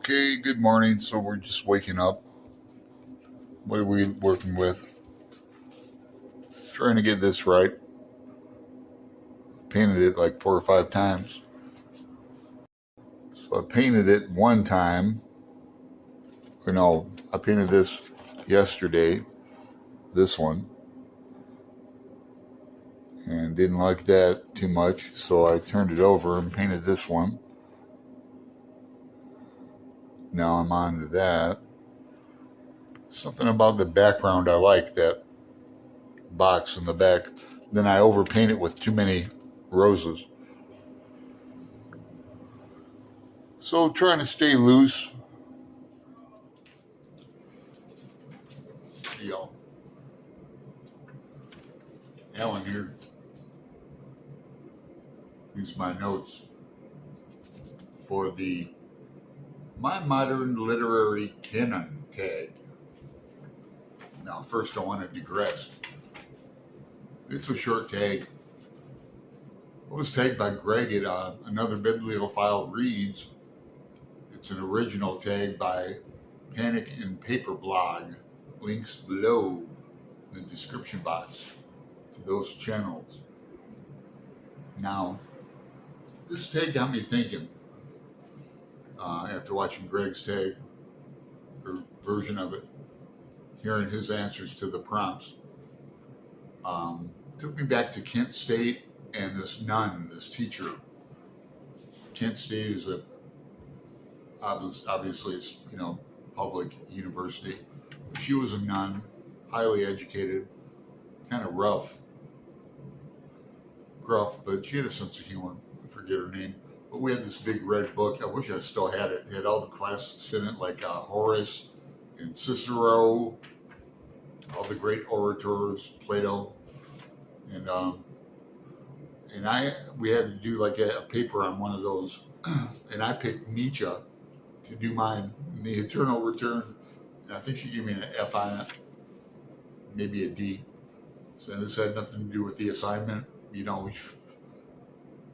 Okay, good morning. So we're just waking up. What are we working with? Trying to get this right. Painted it like 4 or 5 times. So I painted it one time. Or no, I painted this yesterday, this one, and didn't like that too much. So I turned it over and painted this one. Now I'm on to that. Something about the background I like, that box in the back. Then I overpaint it with too many roses. So trying to stay loose. Yo, Alan here. These are my notes for the My Modern Literary Canon tag. Now, first I want to digress. It's a short tag. It was tagged by Greg at Another Bibliophile Reads. It's an original tag by Panic and Paper Blog. Links below in the description box to those channels. Now, this tag got me thinking after watching Greg's tag, or version of it, hearing his answers to the prompts. Took me back to Kent State and this nun, this teacher. Kent State is obviously it's public university. She was a nun, highly educated, kind of gruff, but she had a sense of humor. I forget her name. But we had this big red book. I wish I still had it. It had all the classics in it, like Horace and Cicero, all the great orators, Plato, and we had to do like a paper on one of those, and I picked Nietzsche to do mine, The Eternal Return, and I think she gave me an F on it, maybe a D. So this had nothing to do with the assignment,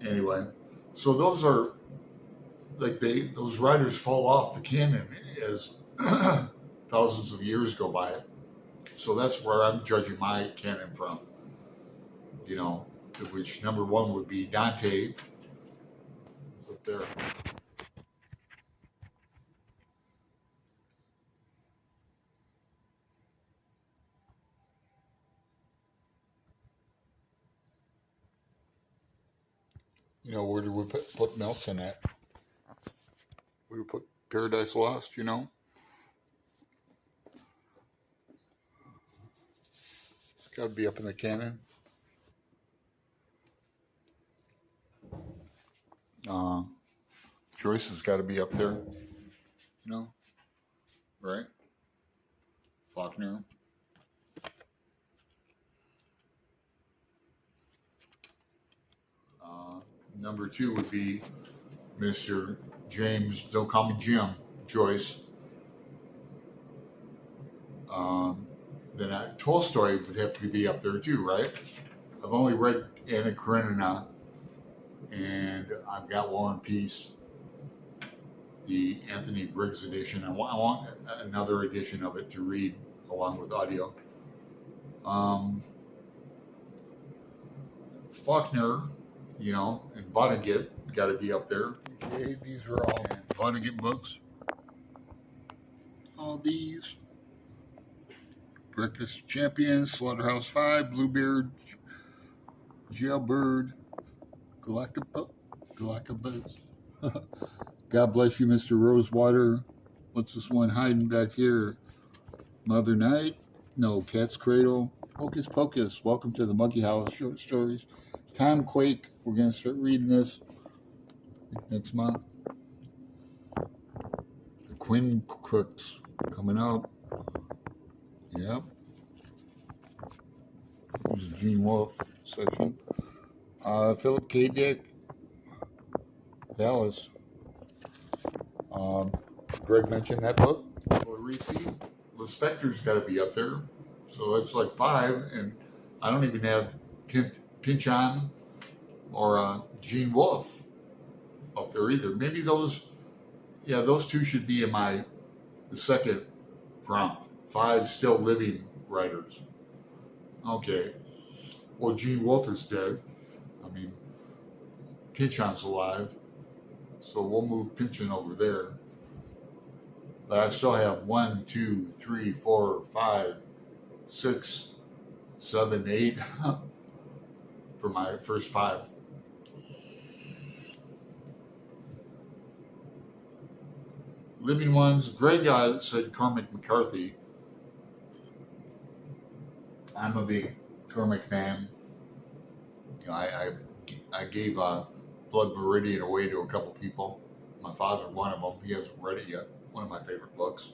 Anyway, so those are like those writers fall off the canon as thousands of years go by. So that's where I'm judging my canon from. Which number one would be Dante. Up there. Where did we put Nelson at? Where did we put Paradise Lost, It's got to be up in the canon. Joyce has got to be up there, right? Faulkner. Number two would be Mr. James, don't call me Jim, Joyce. Then Tolstoy would have to be up there too, right? I've only read Anna Karenina, and I've got War and Peace, the Anthony Briggs edition. I want another edition of it to read along with audio. Faulkner, and Vonnegut got to be up there. Okay, these are all Vonnegut books. All these. Breakfast of Champions, Slaughterhouse 5, Bluebeard, Jailbird, Galactabuzz. God bless you, Mr. Rosewater. What's this one hiding back here? Mother Night? No, Cat's Cradle. Hocus Pocus. Welcome to the Monkey House Short Stories. Tom Quake. We're going to start reading this next month. The Quinn Crooks coming up. Yep. There's a Gene Wolfe section. Philip K. Dick. Dallas. Greg mentioned that book. The Spectre's got to be up there. So that's like 5. And I don't even have Pynchon or Gene Wolfe up there either. Maybe those, Yeah, those two should be in the second prompt. 5 still living writers. Okay. Well, Gene Wolfe is dead. I mean, Pynchon's alive, so we'll move Pynchon over there. But I still have 1, 2, 3, 4, 5, 6, 7, 8 for my first 5. Living ones. Greg said Cormac McCarthy. I'm a big Cormac fan. You know, I gave Blood Meridian away to a couple people. My father, one of them, he hasn't read it yet. One of my favorite books.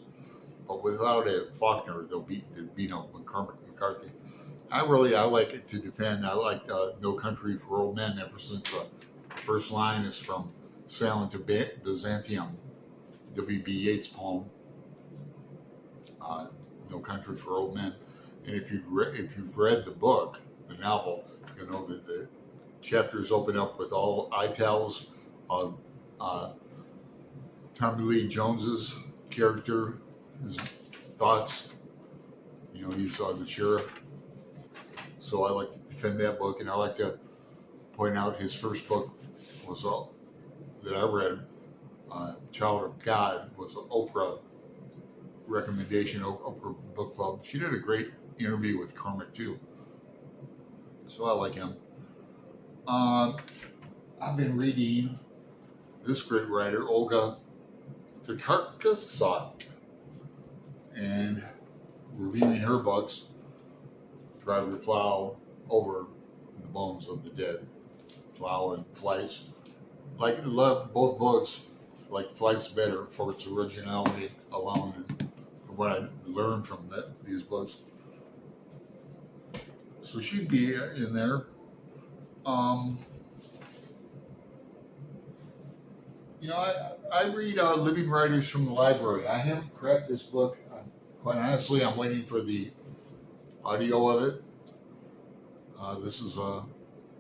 But without it, Faulkner, there'd be no Cormac McCarthy. I like it to defend. I like No Country for Old Men ever since the first line is from Sailing to Byzantium, W.B. Yeats poem, No Country for Old Men. And if you've read the book, the novel, you know that the chapters open up with all itals of Tommy Lee Jones's character, his thoughts. You know, he's the sheriff. So I like to defend that book, and I like to point out his first book was that I read, Child of God, was an Oprah recommendation, Oprah Book Club. She did a great interview with Cormac too. So I like him. I've been reading this great writer, Olga Tokarczuk, and reviewing her books, Drive Your Plow, Over the Bones of the Dead, Plow and Flights. Love both books. Like Flight's better for its originality alone and for what I learned from these books. So she'd be in there. You know, I read living writers from the library. I haven't cracked this book. Quite honestly, I'm waiting for the audio of it. This is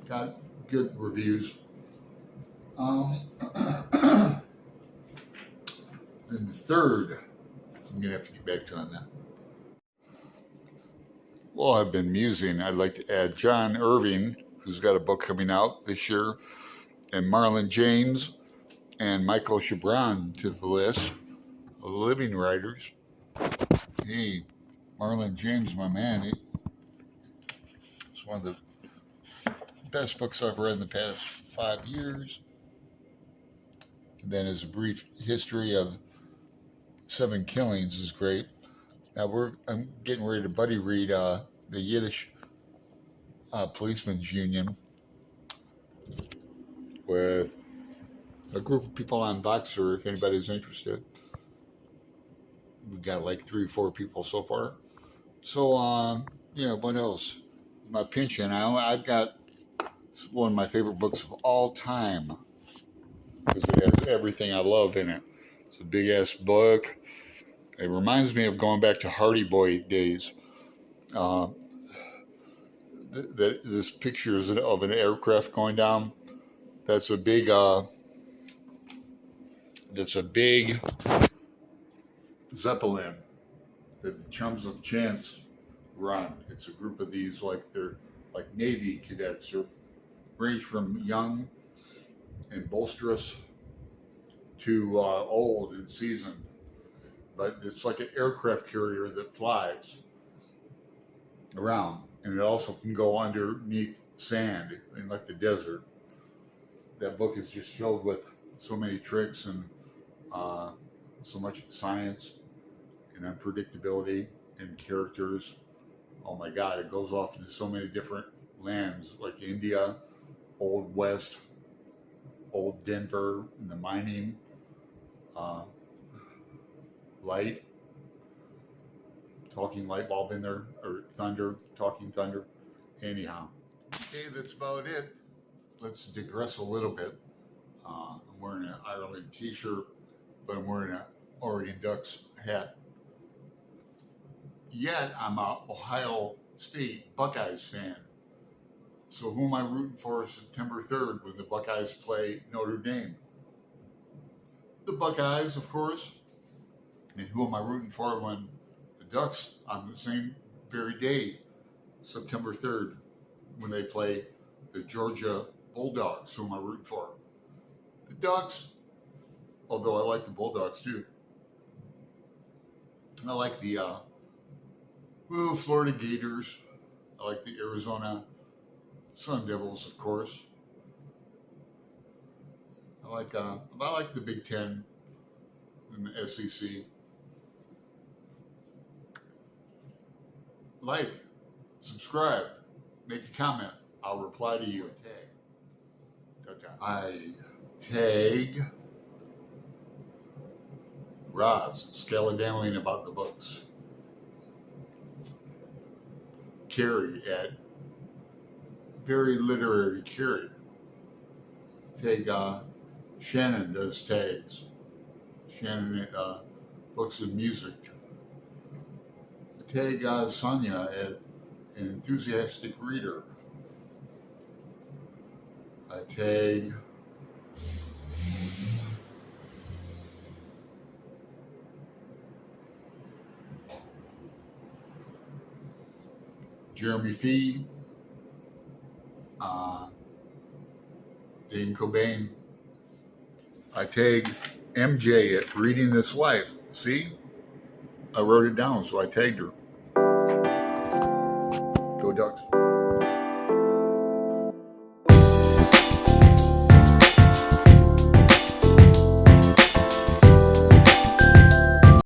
got good reviews. And the third, I'm going to have to get back to on that. Well, I've been musing. I'd like to add John Irving, who's got a book coming out this year, and Marlon James and Michael Chabran to the list of living writers. Hey, Marlon James, my man, it's one of the best books I've read in the past 5 years. And then his brief history of 7 killings is great. Now I'm getting ready to buddy read the Yiddish Policemen's Union with a group of people on Voxer, if anybody's interested. We've got like 3 or 4 people so far. So, yeah, what else? My Pynchon. I've got one of my favorite books of all time because it has everything I love in it. It's a big-ass book. It reminds me of going back to Hardy Boy days. This picture is of an aircraft going down. That's a big Zeppelin that the Chums of Chance run. It's a group of these, they're like Navy cadets, who range from young and bolsterous to old and seasoned. But it's like an aircraft carrier that flies around, and it also can go underneath sand in like the desert. That book is just filled with so many tricks and so much science and unpredictability and characters. Oh my God, it goes off into so many different lands, like India, Old West, Old Denver, and the mining, light, talking light bulb in there, or thunder, talking thunder. Anyhow, okay, that's about it. Let's digress a little bit. I'm wearing an Ireland t-shirt, but I'm wearing an Oregon Ducks hat. Yet I'm a Ohio State Buckeyes fan. So who am I rooting for September 3rd when the Buckeyes play Notre Dame? the Buckeyes, of course. And who am I rooting for when the Ducks, on the same very day, September 3rd, when they play the Georgia Bulldogs? Who am I rooting for? The Ducks, although I like the Bulldogs too. I like the Florida Gators. I like the Arizona Sun Devils, of course. I like the Big Ten and the SEC. Like, subscribe, make a comment. I'll reply to you. I tag Roz Scaladaling about the books. Carrie at Very Literary Carrie. Tag Shannon does tags. Shannon at Books and Music. Tag Sonia at An Enthusiastic Reader. I tag Jeremy Fee, Dane Cobain. I tag MJ at Reading This Life. See? I wrote it down, so I tagged her. Go Ducks.